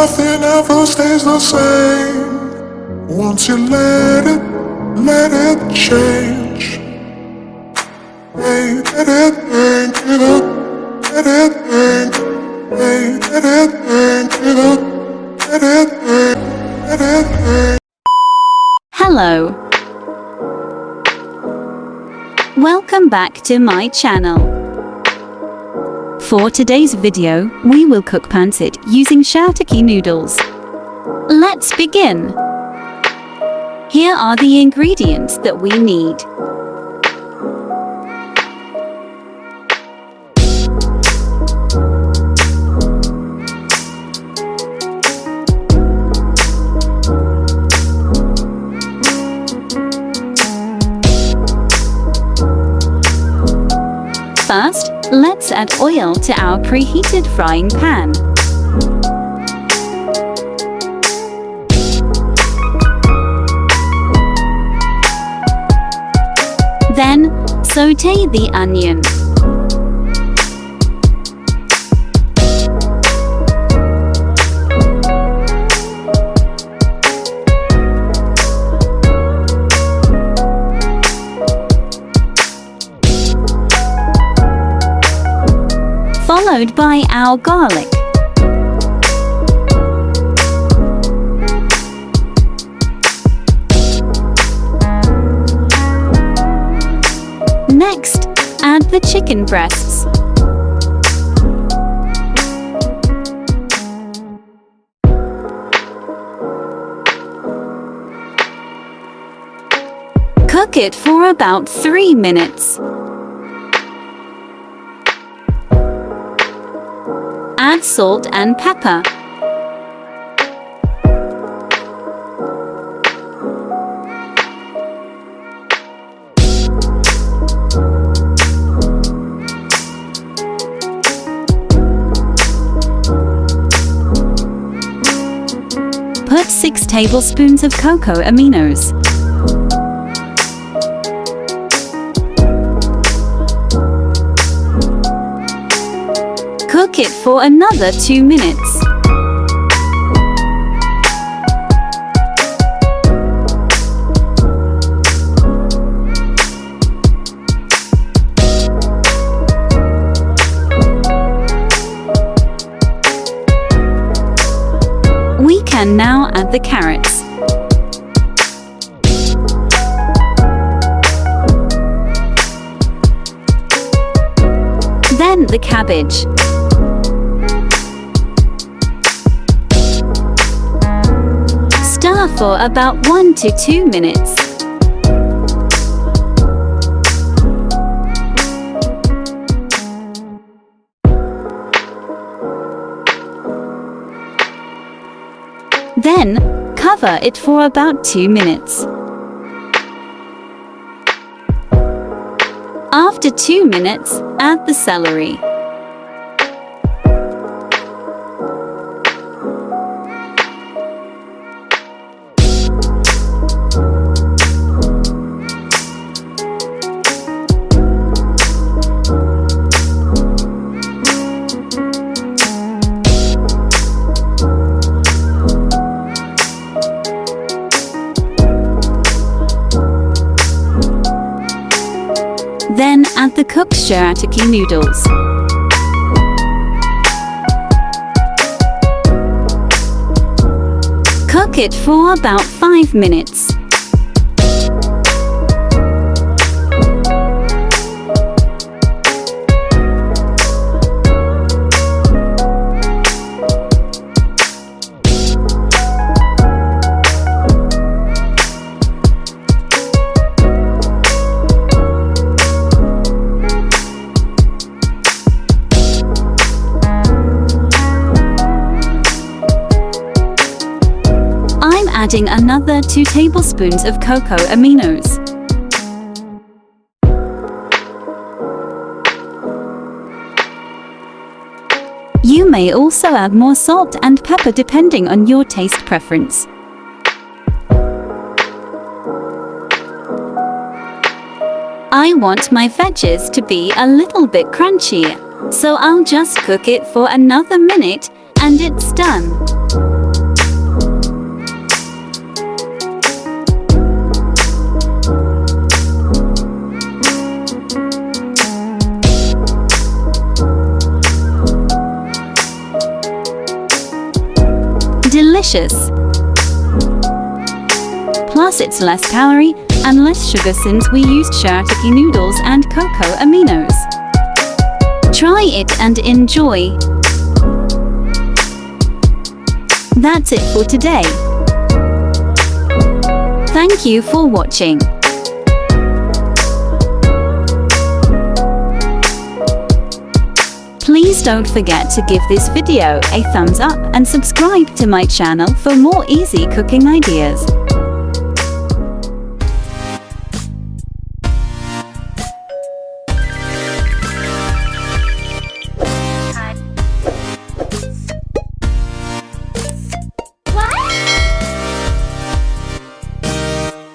nothing ever stays the same. Once you let it change. Hey, let it think it up, let it think. Hey, let it think it up, let it think, let it think. Hello. Welcome back to my channel. For today's video, we will cook pancit using shirataki noodles. Let's begin. Here are the ingredients that we need. First, let's add oil to our preheated frying pan. Then, sauté the onion. Followed by our garlic. Next, add the chicken breasts. Cook it for about 3 minutes. Add salt and pepper. Put 6 tablespoons of cocoa aminos. Cook it for another 2 minutes. We can now add the carrots. Then the cabbage. Stir for about 1 to 2 minutes. Then, cover it for about 2 minutes. After 2 minutes, add the celery. Then add the cooked shirataki noodles. Cook it for about 5 minutes. Adding another 2 tablespoons of cocoa aminos. You may also add more salt and pepper depending on your taste preference. I want my veggies to be a little bit crunchy, so I'll just cook it for another minute and it's done. delicious. Plus it's less calorie and less sugar since we used shirataki noodles and cocoa aminos. Try it and enjoy. That's it for today. Thank you for watching. Please don't forget to give this video a thumbs up and subscribe to my channel for more easy cooking ideas.